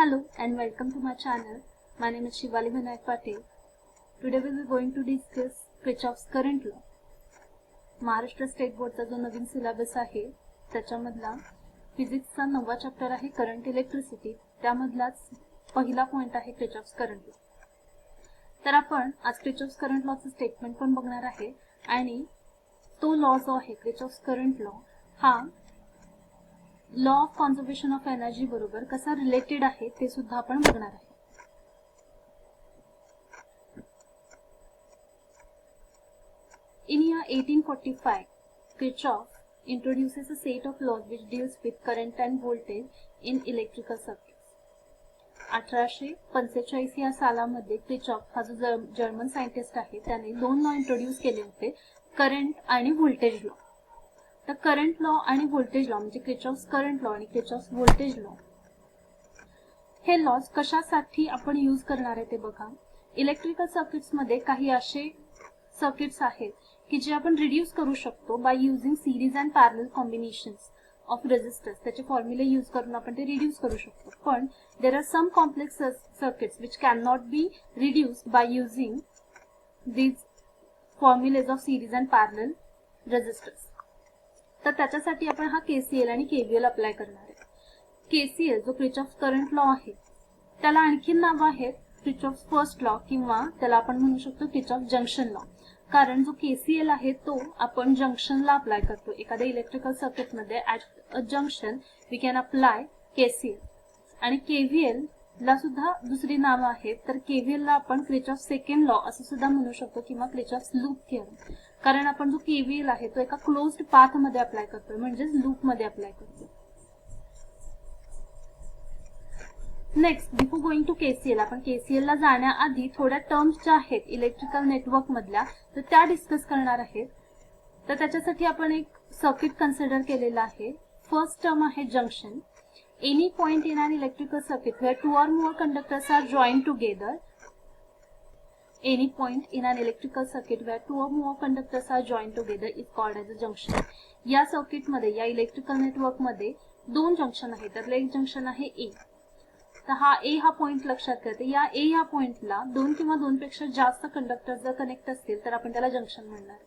Hello and welcome to my channel. My name is Shivali Vinayak Patel. Today we will be going to discuss Kirchhoff's current law. Maharashtra state बोर्डचा जो नवीन syllabus आहे त्याच्यामधला फिजिक्सचा 9वा chapter आहे current electricity. त्यामधलाच पहिला point आहे Kirchhoff's current law. तर आपण आज Kirchhoff's current लॉचं स्टेटमेंट पण बघणार आहे आणि तो लॉ जो आहे किर्चॉफ्स करंट लॉ हा law of conservation of energy बरोबर कसा रिलेटेड आहे ते सुद्धा आपण बघणार आहे. In year 1845, Kirchhoff introduces a set of laws which deals with current and voltage in electrical circuits. 1845 या सालामध्ये किर्चॉफ हा जो जर्मन सायंटिस्ट आहे त्याने दोन लॉ इंट्रोड्यूस केले होते, करंट आणि व्होल्टेज लॉ. तर करंट लॉ आणि व्होल्टेज लॉ म्हणजे किर्चॉफ्स करंट लॉ आणि किर्चॉफ्स व्होल्टेज लॉ हे लॉज कशासाठी आपण यूज करणार आहे ते बघा. इलेक्ट्रिकल सर्किट्स मध्ये काही असे सर्किट्स आहेत की जे आपण रिड्यूस करू शकतो by using series and parallel combinations of resistors. त्याचे फॉर्म्युले यूज करून आपण ते रिड्यूस करू शकतो. पण there are some complex circuits which can not be reduced by using these formulas of series and parallel resistors. तर त्याच्यासाठी आपण हा केसीएल आणि केव्हीएल अप्लाय करणार आहे. केसीएल जो किर्चॉफ्स करंट लॉ आहे त्याला आणखी नाव आहेत किर्चॉफ्स फर्स्ट लॉ किंवा त्याला आपण म्हणू शकतो किर्चॉफ जंक्शन लॉ. कारण जो केसीएल आहे तो आपण जंक्शनला अप्लाय करतो. एखाद्या इलेक्ट्रिकल सर्किट मध्ये at a junction we can apply KCL. आणि केव्हीएल ला सुद्धा दुसरी नावं आहेत. तर केव्हीएल ला आपण किर्चॉफ सेकंड लॉ असं सुद्धा म्हणू शकतो किंवा किर्चॉफ्स लूप थिअरम. कारण आपण जो केव्हीएल आहे तो एका क्लोज्ड पाथ मध्ये अप्लाय करतोय म्हणजेच लूप मध्ये अप्लाय करतो. Next before going to KCL आपण केसीएल ला जाण्याआधी थोड्या टर्म्स ज्या आहेत इलेक्ट्रिकल नेटवर्क मधल्या तर त्या डिस्कस करणार आहेत. तर त्याच्यासाठी आपण एक सर्किट कन्सिडर केलेला आहे. फर्स्ट टर्म आहे junction. Any point in an electrical circuit where two or more conductors are joined together. Any point in an electrical circuit where two or more conductors are joined together is called as a junction. या circuit मध्ये या electrical network मध्ये दोन junction आहेत. त्यातलं एक junction आहे ए. तर हा ए हा पॉइंट लक्षात ठेवते. या ए या पॉइंटला दोन किंवा दोनपेक्षा जास्त कंडक्टर जर कनेक्ट असतील तर आपण त्याला जंक्शन म्हणणार.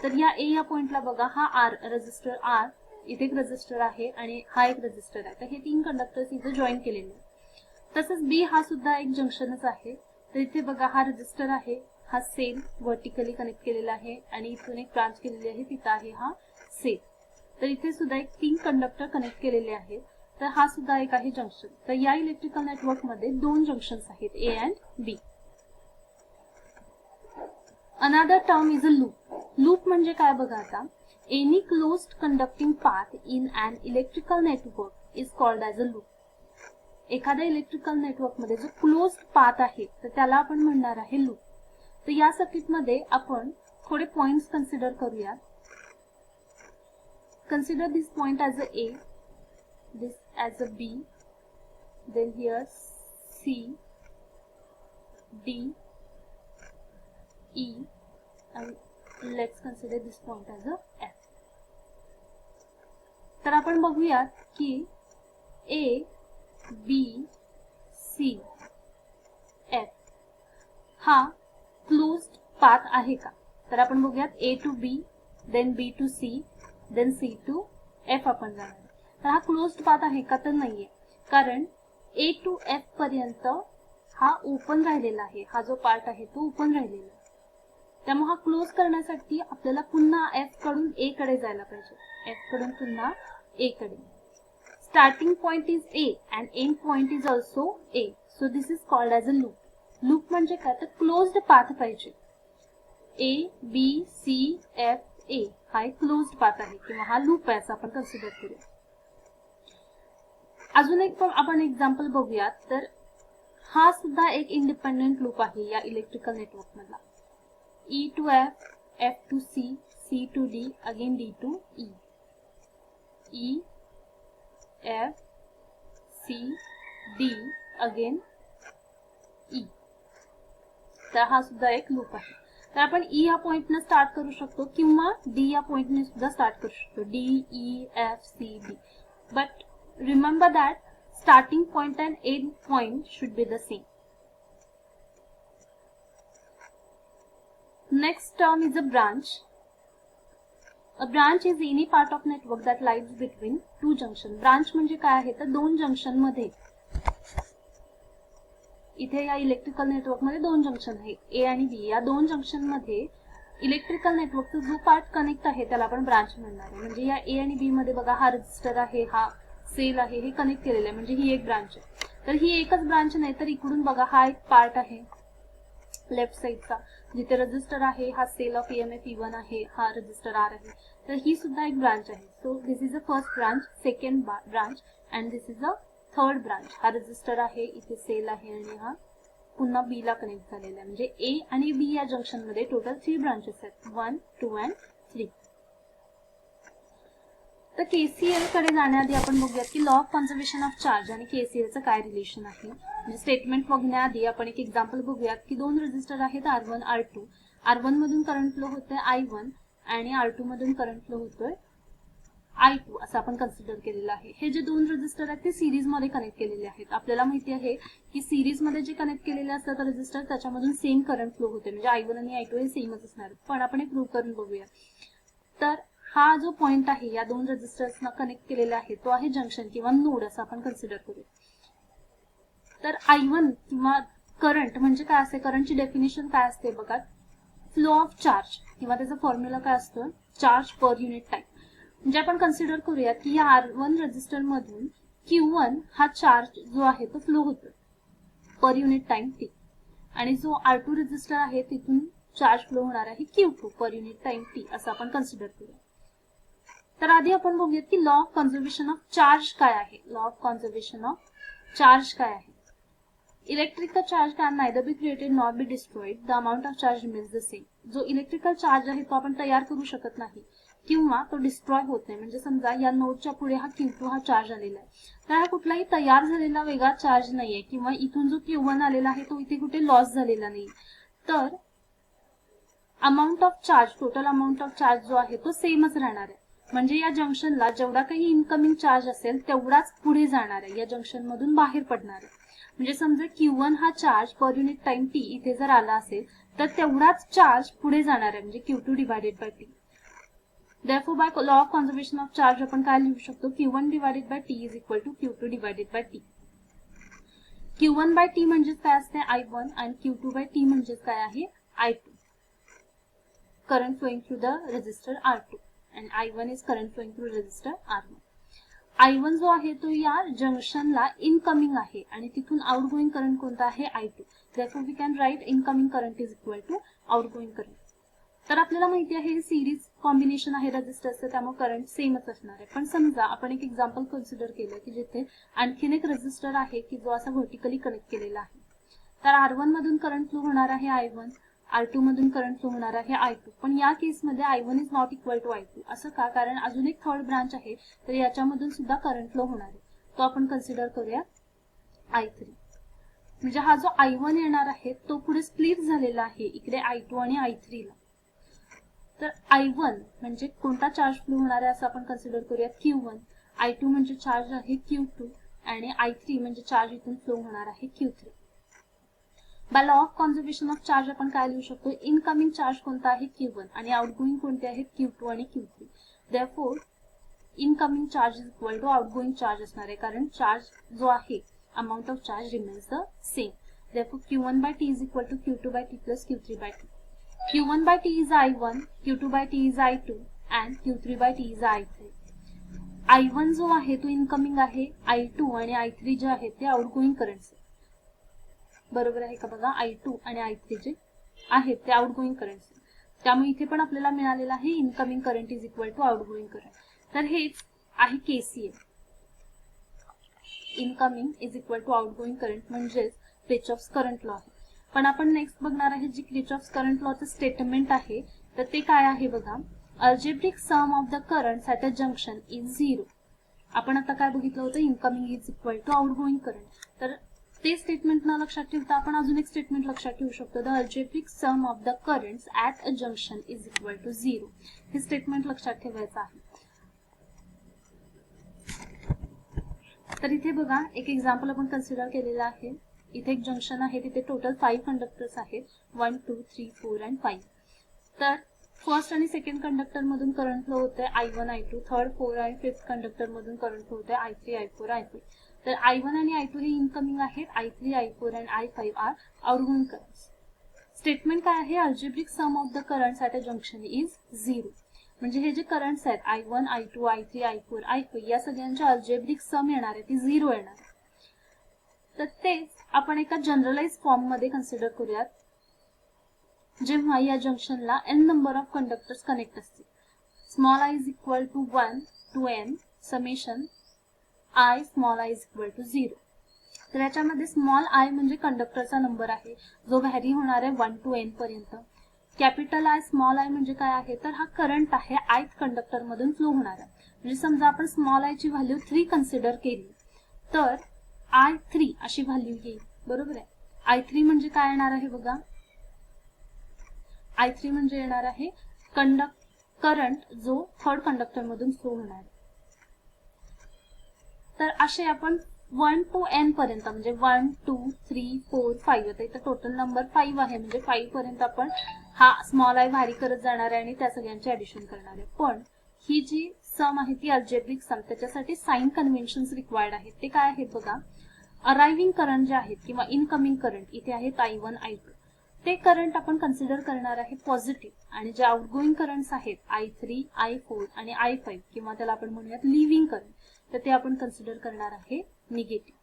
तर या ए या पॉइंटला बघा हा आर रेजिस्टर आर इथे एक रेजिस्टर आहे आणि हा एक रेजिस्टर आहे. तर हे तीन कंडक्टर्स इथे जॉईन केलेले. तसंच बी हा सुद्धा एक जंक्शनच आहे. तर इथे बघा हा रेजिस्टर आहे, हा सेल व्हर्टिकली कनेक्ट केलेला आहे आणि इथून एक ब्रांच केलेली आहे तिथं आहे हा सेल. तर इथे सुद्धा एक तीन कंडक्टर कनेक्ट केलेले आहेत. तर हा सुद्धा एक आहे जंक्शन. तर या इलेक्ट्रिकल नेटवर्क मध्ये दोन जंक्शन्स आहेत A and B. Another term is a loop. Loop म्हणजे काय बघा आता. Any closed conducting path in an electrical network is called as a loop. एखाद्या इलेक्ट्रिकल नेटवर्क मध्ये जो क्लोज्ड पाथ आहे तर त्याला आपण म्हणणार आहे लूप. तर या सर्किट मध्ये आपण थोडे पॉइंट्स कन्सिडर करूया. Consider this point as a A, this as a B, then here C, D, E, and let's consider this point as a F. तर आपण बघूयात की A, B, C, F हा क्लोज्ड पाथ आहे का. तर आपण बघूयात A to B, then B to C, then C to F आपण जाणार. तर हा क्लोज्ड पाथ आहे का तर नाहीये. कारण ए टू एफ पर्यंत हा ओपन राहिलेला आहे. हा जो पार्ट आहे तो ओपन राहिलेला आहे. त्यामुळे हा क्लोज करण्यासाठी आपल्याला पुन्हा एफ कडून ए कडे जायला पाहिजे. एफ कडून पुन्हा ए कडे. Starting point is A and end point is also a. So this is called as a loop. Loop म्हणजे काय तर क्लोज्ड पाथ पाहिजे. A B C F A हा एक क्लोज्ड पाथ आहे किंवा हा लूप आहे असं आपण कन्सिडर करूया. अजून एक पण आपण एक्झाम्पल बघूयात. तर हा सुद्धा एक इंडिपेंडेंट लूप आहे या इलेक्ट्रिकल नेटवर्क मधला. E to F, F to C, C to D, again D to E. E F C D again E. तर हा सुद्धा एक लूप आहे. तर आपण ई या पॉइंटने स्टार्ट करू शकतो किंवा डी या पॉइंटने सुद्धा स्टार्ट करू शकतो. D E F C D. But remember that starting point and end point should be the same. Next term is a branch. A branch is any part of network that lies between two junction. branch म्हणजे काय आहे तर दोन junction मध्ये, इथे या electrical network मध्ये दोन जंक्शन आहे ए आणि बी. या दोन जंक्शन मध्ये इलेक्ट्रिकल नेटवर्कचा जो पार्ट कनेक्ट आहे त्याला आपण ब्रांच म्हणणार आहे. म्हणजे या ए आणि बी मध्ये बघा हा रेजिस्टर आहे, हा सेल आहे, हे कनेक्ट केलेलं आहे, म्हणजे ही एक ब्रांच आहे. तर ही एकच ब्रांच नाही तर इकडून बघा हा एक पार्ट आहे लेफ्ट साइडचा, जिथे रजिस्टर आहे, हा सेल ऑफ ईएमएफ E1 आहे, हा रजिस्टर आर आहे, तर ही सुद्धा एक ब्रांच आहे. So this is a first branch, second branch and this is a third branch. हा रजिस्टर आहे, इथे सेल आहे आणि हा पुन्हा बी ला कनेक्ट झालेला आहे. म्हणजे ए आणि बी या जंक्शन मध्ये टोटल 3 ब्रांचेस आहेत, 1, 2 अँड 3. तर केसीएल कडे जाण्याआधी आपण बघूयात की law of conservation of charge आणि केसीएलचं काय रिलेशन आहे. म्हणजे स्टेटमेंट बघण्याआधी आपण एक एक्झाम्पल बघूयात की दोन रेजिस्टर आहेत R1 R2. R1 मधून करंट फ्लो होतोय I1 आणि R2 मधून करंट फ्लो होतोय I2 असं आपण कन्सिडर केलेलं आहे. हे जे दोन रेजिस्टर आहेत ते सिरीज मध्ये कनेक्ट केलेले आहेत. आपल्याला माहिती आहे की सिरीज मध्ये जे कनेक्ट केलेले असतात रेजिस्टर त्याच्यामधून सेम करंट फ्लो होते, म्हणजे I1 आणि I2 हे सेमच असणार. पण आपण एक प्रूव्ह करून बघूया. तर हा जो पॉइंट आहे या दोन रेजिस्टर्सना कनेक्ट केलेला आहे तो आहे जंक्शन किंवा नोड असं आपण कन्सिडर करू. तर I1 किंवा करंट म्हणजे काय असते, करंटची डेफिनेशन काय असते बघा, फ्लो ऑफ चार्ज किंवा त्याचा फॉर्म्युला काय असतो, चार्ज पर युनिट टाइम. म्हणजे आपण कन्सिडर करूयात की या R1 रेजिस्टर मधून Q1 हा चार्ज जो आहे तो फ्लो होतो पर युनिट टाइम T, आणि जो R2 रेजिस्टर आहे तिथून चार्ज फ्लो होणार आहे Q2 per unit time T असं आपण कन्सिडर करूया. तर आधी आपण बघूयात की law of conservation of charge काय आहे. Law of conservation of charge काय आहे. Electrical charge can neither be created not be destroyed, the amount of charge remains the same. जो इलेक्ट्रिकल चार्ज आहे तो आपण तयार करू शकत नाही किंवा तो डिस्ट्रॉय होत नाही. म्हणजे समजा या नोडच्या पुढे हा Q2 हा चार्ज आलेला आहे, तर हा कुठलाही तयार झालेला वेगळा चार्ज नाहीये किंवा इथून जो Q1 आलेला आहे तो इथे कुठे लॉस झालेला नाही. तर amount of charge, total amount of charge जो आहे तो सेमच राहणार आहे. म्हणजे या जंक्शनला जेवढा काही इनकमिंग चार्ज असेल तेवढाच पुढे जाणार आहे, या जंक्शन मधून बाहेर पडणार आहे. म्हणजे समजा Q1 हा charge per unit time T इथे जर आला असेल तर तेवढाच चार्ज पुढे जाणार आहे, म्हणजे Q2 divided by T. Therefore, by law of conservation of charge आपण काय लिहू शकतो, Q1 divided by T is equal to Q2 divided by T. Q1 by T म्हणजेच काय असते I1 आणि Q2 by T म्हणजेच काय आहे I2. Current flowing through the resistor R2 and I1 is current flowing through resistor R1. I1 जो आहे तो या जंक्शनला इनकमिंग आहे आणि तिथून आउटगोइंग करंट कोणता आहे I2. Therefore, we can write incoming current is equal to outgoing current. तर आपल्याला माहिती आहे हे सिरीज कॉम्बिनेशन आहे रेजिस्टर्सचं, त्यामुळे करंट सेमच असणार आहे. पण समजा आपण एक एक्झाम्पल कन्सिडर केलं की जिथे आणखीन एक रेजिस्टर आहे की जो असा व्हर्टिकली कनेक्ट केलेला आहे. तर R1 मधून करंट फ्लो होणार आहे I1, R2 मधून करंट फ्लो होणार आहे I2. पण या केसमध्ये I1 is not equal to I2. असं का, कारण अजून एक थर्ड ब्रांच आहे तर याच्यामधून सुद्धा करंट फ्लो होणार आहे. तो आपण कन्सिडर करूया I3. म्हणजे हा जो I1 येणार आहे तो पुढे स्प्लिट झालेला आहे इकडे I2 आणि I3 ला. तर I1 म्हणजे कोणता चार्ज फ्लो होणार आहे असं आपण कन्सिडर करूया Q1, I2 म्हणजे चार्ज आहे Q2 आणि I3 म्हणजे चार्ज इथून फ्लो होणार आहे Q3. By law of conservation of charge आपण काय लिहू शकतो, इनकमिंग चार्ज कोणता आहे Q1 आणि आउटगोइंग कोणते आहेत Q2 आणि Q3. Therefore, incoming charge is equal to outgoing charge असणार आहे, कारण चार्ज जो आहे amount of charge remains the same. Therefore, Q1 by T is equal to Q2 by T plus Q3 by T. Q1 by T is I1, Q2 by T is I2 and Q3 by T is I3. I1 जो आहे तो incoming आहे, I2 आणि I3 जे आहेत ते outgoing currents. बरोबर आहे का बघा, I2 आणि I3 जे आहेत ते आउटगोइंग करंट्स. त्यामुळे इथे पण आपल्याला मिळालेला आहे incoming current is equal to outgoing current. तर हेच आहे KCL, incoming is equal to outgoing current म्हणजेच किर्चॉफ्स करंट लॉ आहे. पण आपण नेक्स्ट बघणार आहे जी किर्चॉफ्स करंट लॉचं स्टेटमेंट आहे तर ते काय आहे बघा, algebraic sum of the currents at a junction is 0. आपण आता काय बघितलं होतं, incoming is equal to outgoing current. तर ते स्टेटमेंट न लक्षात ठेवता आपण अजून एक स्टेटमेंट लक्षात ठेवू शकतो, the algebraic sum of the currents at a junction is equal to 0. हे स्टेटमेंट लक्षात ठेवायचं आहे. तर इथे बघा एक एक्झाम्पल आपण कन्सिडर केलेलं आहे. इथे एक जंक्शन आहे, तिथे टोटल 5 कंडक्टर्स आहेत, 1 2 3 4 and 5. तर फर्स्ट आणि सेकंड कंडक्टर मधून करंट फ्लो होते I1 I2, थर्ड 4 आणि फिफ्थ कंडक्टर मधून करंट फ्लो होते I3 I4 I5. तर I1 आणि I2 हे इनकमिंग आहेत, I3 I4 and I5 are outgoing currents. Statement काय आहे, algebraic sum of the currents at a junction is 0. म्हणजे हे जे करंट्स आहेत I1 I2 I3 I4 I5 या सगळ्यांच्या अल्जेब्रिक सम येणार आहे ती 0 येणार आहे. तर तेच आपण एका जनरलाइज फॉर्म मध्ये कन्सिडर करूयात, जेव्हा या जंक्शनला n number of conductors connect असतील. Small I is equal to 1 to n summation I small I is equal to 0. तर याच्यामध्ये स्मॉल I म्हणजे कंडक्टरचा नंबर आहे जो व्हॅरी होणार आहे 1 to n पर्यंत. कॅपिटल I स्मॉल I म्हणजे काय आहे, तर हा करंट आहे ith कंडक्टर मधून फ्लो होणार आहे. म्हणजे समजा आपण स्मॉल I ची व्हॅल्यू 3 कन्सिडर केली तर I3 अशी व्हॅल्यू येईल, बरोबर आहे. I3 म्हणजे काय येणार आहे बघा, I3 म्हणजे येणार आहे करंट जो थर्ड कंडक्टर मधून फ्लो होणार आहे. तर असे आपण 1 to n पर्यंत म्हणजे 1 2 3 4 5 आता इथं टोटल नंबर 5 आहे, म्हणजे 5 पर्यंत आपण हा स्मॉल I व्हॅरी करत जाणार आहे आणि त्या सगळ्यांचे ऍडिशन करणार आहे. पण ही जी सम आहे ती अल्जेब्रिक सम, त्याच्यासाठी साइन कन्व्हेन्शन्स रिक्वायर्ड आहेत. ते काय आहेत बघा, अरायव्हिंग करंट जे आहेत किंवा इनकमिंग करंट इथे आहेत I1 I2, ते करंट आपण कन्सिडर करणार आहे पॉझिटिव्ह, आणि जे आउटगोइंग करंट्स आहेत I3 I4 आणि I5 किंवा त्याला आपण म्हणूयात लिव्हिंग करंट, तर ते आपण कन्सिडर करणार आहे निगेटिव्ह.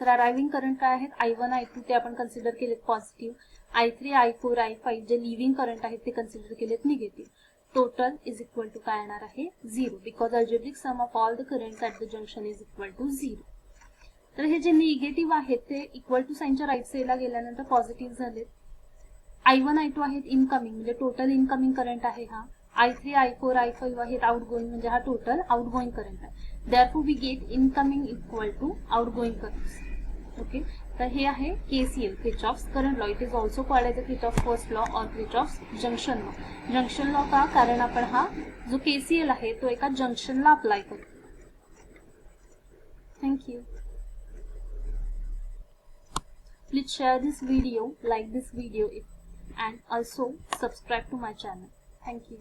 तर अरायव्हिंग करंट काय आहेत I1 I2 ते आपण कन्सिडर केलेत पॉझिटिव्ह, I3 I4 I5 जे लिव्हिंग करंट आहेत ते कन्सिडर केलेत negative. Total is equal to काय येणार आहे 0, because algebraic sum of all the currents at the junction is equal to 0. तर हे जे निगेटिव्ह आहेत ते इक्वल टू साइनच्या राईट साईडला गेल्यानंतर पॉझिटिव्ह झालेत. I1 I2 आहेत इनकमिंग म्हणजे टोटल इनकमिंग करंट आहे हा. I3 I4 I5 आहेत आउटगोइंग म्हणजे हा टोटल आउटगोइंग करंट आहे. Therefore we get incoming equal to outgoing currents. Okay, तर हे आहे KCL, Kirchhoff's current law. It is also called as a Kirchhoff's first law और Kirchhoff's junction law. Junction law का, कारण आपण हा जो KCL आहे तो एका जंक्शनला अप्लाय करू. Thank you. Please share this video, like this video and also subscribe to my channel. Thank you.